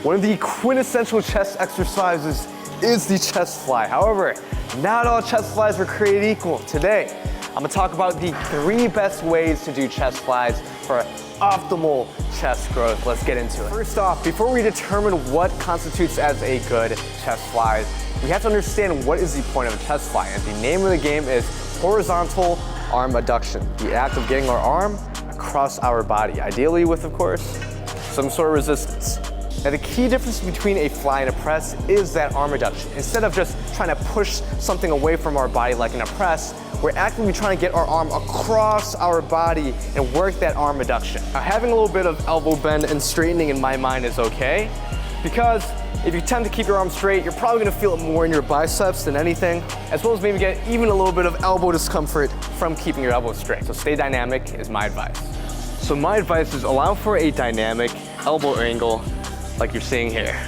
One of the quintessential chest exercises is the chest fly. However, not all chest flies were created equal. Today, I'm gonna talk about the 3 best ways to do chest flies for optimal chest growth. Let's get into it. First off, before we determine what constitutes as a good chest fly, we have to understand what is the point of a chest fly. And the name of the game is horizontal arm adduction, the act of getting our arm across our body, ideally with, of course, some sort of resistance. Now, the key difference between a fly and a press is that arm adduction. Instead of just trying to push something away from our body like in a press, we're actively trying to get our arm across our body and work that arm adduction. Now, having a little bit of elbow bend and straightening in my mind is okay, because if you tend to keep your arm straight, you're probably gonna feel it more in your biceps than anything, as well as maybe get even a little bit of elbow discomfort from keeping your elbows straight. So stay dynamic is my advice. So my advice is allow for a dynamic elbow angle like you're seeing here.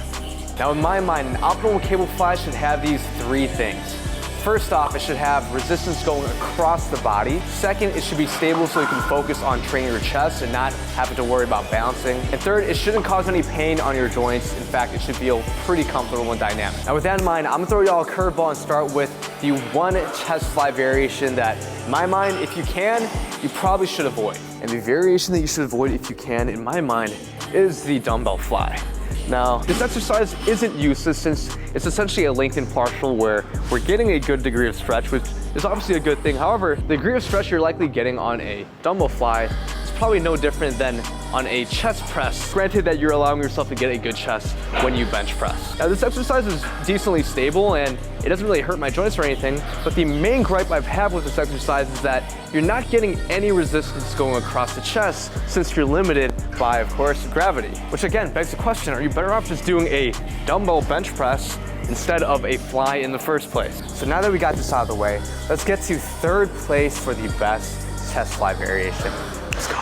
Now, in my mind, an optimal cable fly should have these 3 things. First off, it should have resistance going across the body. Second, it should be stable so you can focus on training your chest and not having to worry about balancing. And third, it shouldn't cause any pain on your joints. In fact, it should feel pretty comfortable and dynamic. Now, with that in mind, I'm gonna throw y'all a curveball and start with the one chest fly variation that, in my mind, if you can, you probably should avoid. And the variation that you should avoid if you can, in my mind, is the dumbbell fly. Now, this exercise isn't useless since it's essentially a lengthened partial where we're getting a good degree of stretch, which is obviously a good thing. However, the degree of stretch you're likely getting on a dumbbell fly is probably no different than on a chest press. Granted that you're allowing yourself to get a good chest when you bench press. Now, this exercise is decently stable and it doesn't really hurt my joints or anything, but the main gripe I've had with this exercise is that you're not getting any resistance going across the chest since you're limited by, of course, gravity. Which again begs the question, are you better off just doing a dumbbell bench press instead of a fly in the first place? So now that we got this out of the way, let's get to 3rd place for the best chest fly variation. Let's go.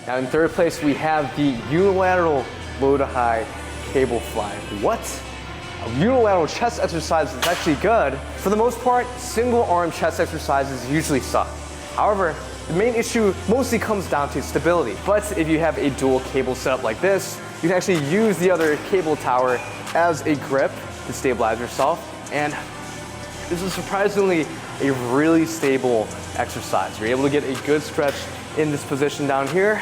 Now, in 3rd place, we have the unilateral low to high cable fly. What? A unilateral chest exercise is actually good. For the most part, single arm chest exercises usually suck. However, the main issue mostly comes down to stability. But if you have a dual cable setup like this, you can actually use the other cable tower as a grip to stabilize yourself. And this is surprisingly a really stable exercise. You're able to get a good stretch in this position down here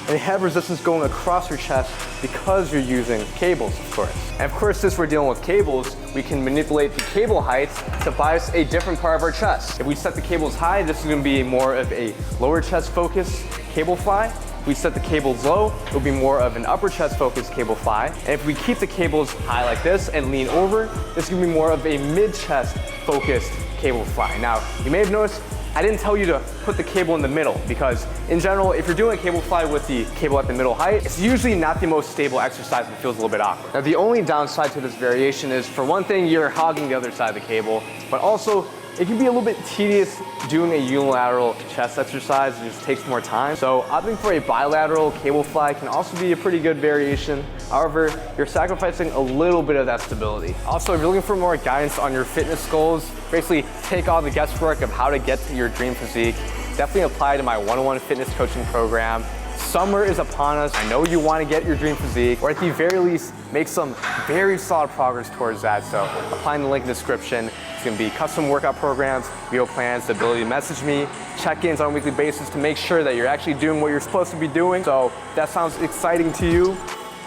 and have resistance going across your chest because you're using cables, of course. And of course, since we're dealing with cables, we can manipulate the cable height to bias a different part of our chest. If we set the cables high, this is gonna be more of a lower chest focused cable fly. If we set the cables low, it'll be more of an upper chest focused cable fly. And if we keep the cables high like this and lean over, this is gonna be more of a mid chest focused cable fly. Now, you may have noticed I didn't tell you to put the cable in the middle because in general, if you're doing a cable fly with the cable at the middle height, it's usually not the most stable exercise and feels a little bit awkward. Now, the only downside to this variation is, for one thing, you're hogging the other side of the cable, but also it can be a little bit tedious doing a unilateral chest exercise. It just takes more time. So opting for a bilateral cable fly can also be a pretty good variation. However, you're sacrificing a little bit of that stability. Also, if you're looking for more guidance on your fitness goals, basically take all the guesswork of how to get to your dream physique, definitely apply to my one-on-one fitness coaching program. Summer is upon us. I know you want to get your dream physique, or at the very least, make some very solid progress towards that. So apply in the link in the description. It's going to be custom workout programs, meal plans, the ability to message me, check-ins on a weekly basis to make sure that you're actually doing what you're supposed to be doing. So if that sounds exciting to you,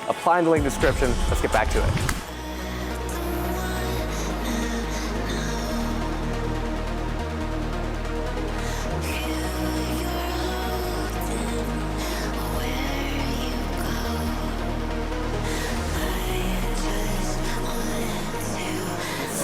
apply in the link in the description. Let's get back to it.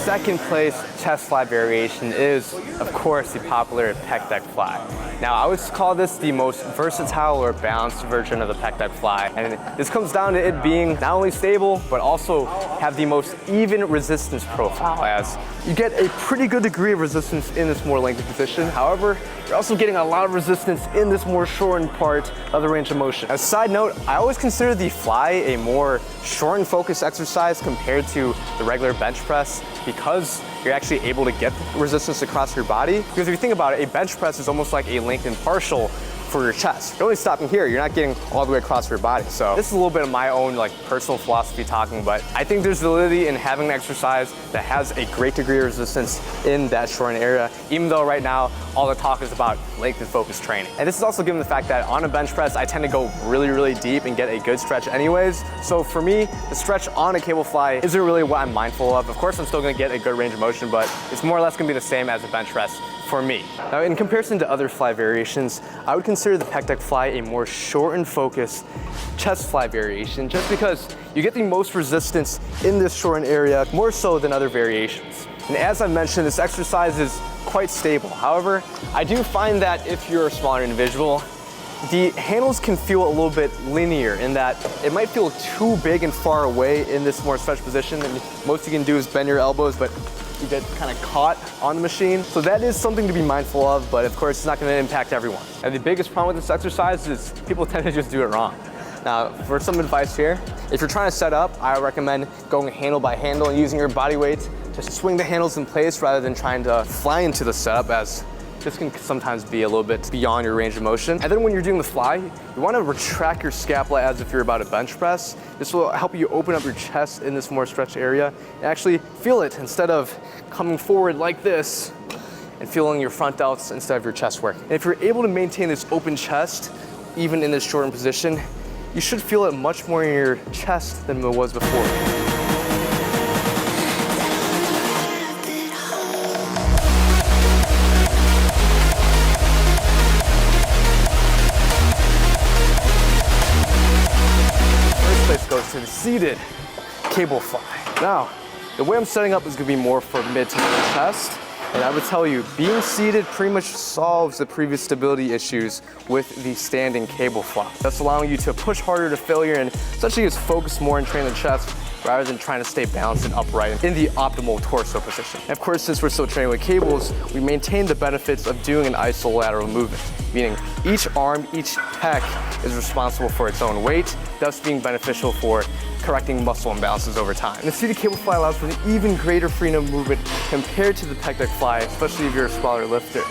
second place chest fly variation is, of course, the popular pec deck fly. Now, I would call this the most versatile or balanced version of the pec deck fly. And this comes down to it being not only stable, but also have the most even resistance profile, as you get a pretty good degree of resistance in this more lengthy position. However, you're also getting a lot of resistance in this more shortened part of the range of motion. As a side note, I always consider the fly a more short and focused exercise compared to the regular bench press, because you're actually able to get resistance across your body. Because if you think about it, a bench press is almost like a lengthened partial for your chest. You're only stopping here, you're not getting all the way across your body. So this is a little bit of my own personal philosophy talking, but I think there's validity in having an exercise that has a great degree of resistance in that shortened area, even though right now all the talk is about length and focus training. And this is also given the fact that on a bench press, I tend to go really deep and get a good stretch anyways. So for me, the stretch on a cable fly isn't really what I'm mindful of. Of course, I'm still gonna get a good range of motion, but it's more or less gonna be the same as a bench press for me. Now, in comparison to other fly variations, I would consider the pec deck fly a more short and focused chest fly variation, just because you get the most resistance in this shortened area, more so than other variations. And as I mentioned, this exercise is quite stable. However, I do find that if you're a smaller individual, the handles can feel a little bit linear in that it might feel too big and far away in this more stretched position, and most you can do is bend your elbows, but you get kind of caught on the machine. So that is something to be mindful of, but of course it's not gonna impact everyone. And the biggest problem with this exercise is people tend to just do it wrong. Now, for some advice here, if you're trying to set up, I recommend going handle by handle and using your body weight to swing the handles in place rather than trying to fly into the setup, as this can sometimes be a little bit beyond your range of motion. And then when you're doing the fly, you want to retract your scapula as if you're about to bench press. This will help you open up your chest in this more stretched area and actually feel it instead of coming forward like this and feeling your front delts instead of your chest work. And if you're able to maintain this open chest, even in this shortened position, you should feel it much more in your chest than it was before. Goes to the seated cable fly. Now, the way I'm setting up is gonna be more for mid to lower chest, and I would tell you, being seated pretty much solves the previous stability issues with the standing cable fly. That's allowing you to push harder to failure and essentially just focus more and train the chest rather than trying to stay balanced and upright in the optimal torso position. And of course, since we're still training with cables, we maintain the benefits of doing an isolateral movement, meaning each arm, each pec is responsible for its own weight, thus being beneficial for correcting muscle imbalances over time. And the seated cable fly allows for an even greater freedom of movement compared to the pec deck fly, especially if you're a smaller lifter.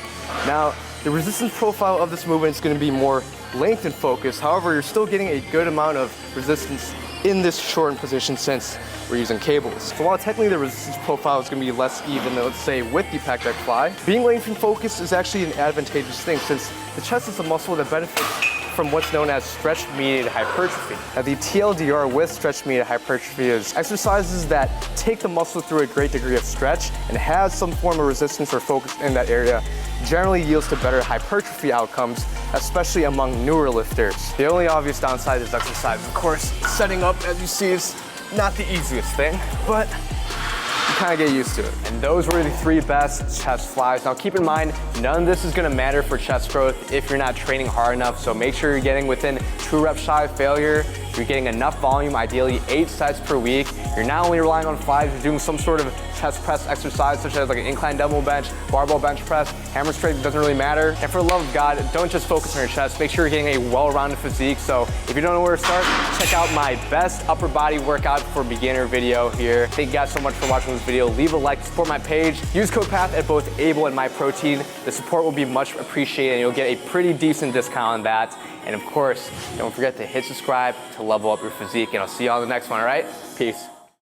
Now, the resistance profile of this movement is going to be more length and focus. However, you're still getting a good amount of resistance in this shortened position since we're using cables. So while technically the resistance profile is going to be less even than, let's say, with the pec deck fly, being length and focus is actually an advantageous thing, since the chest is a muscle that benefits from what's known as stretch-mediated hypertrophy. Now, the TLDR with stretch-mediated hypertrophy is exercises that take the muscle through a great degree of stretch and has some form of resistance or focus in that area, generally yields to better hypertrophy outcomes, especially among newer lifters. The only obvious downside is exercise. Of course, setting up, as you see, is not the easiest thing, but you kind of get used to it. And those were the 3 best chest flies. Now keep in mind, none of this is gonna matter for chest growth if you're not training hard enough, so make sure you're getting within 2 reps shy of failure. You're getting enough volume, ideally 8 sets per week. You're not only relying on flies, you're doing some sort of chest press exercise, such as like an incline dumbbell bench, barbell bench press, hammer strength, doesn't really matter. And for the love of God, don't just focus on your chest, make sure you're getting a well-rounded physique. So if you don't know where to start, check out my best upper body workout for beginner video here. Thank you guys so much for watching this video. Leave a like to support my page. Use code PATH at both Able and MyProtein. The support will be much appreciated and you'll get a pretty decent discount on that. And of course, don't forget to hit subscribe to level up your physique, and I'll see you on the next one, all right? Peace.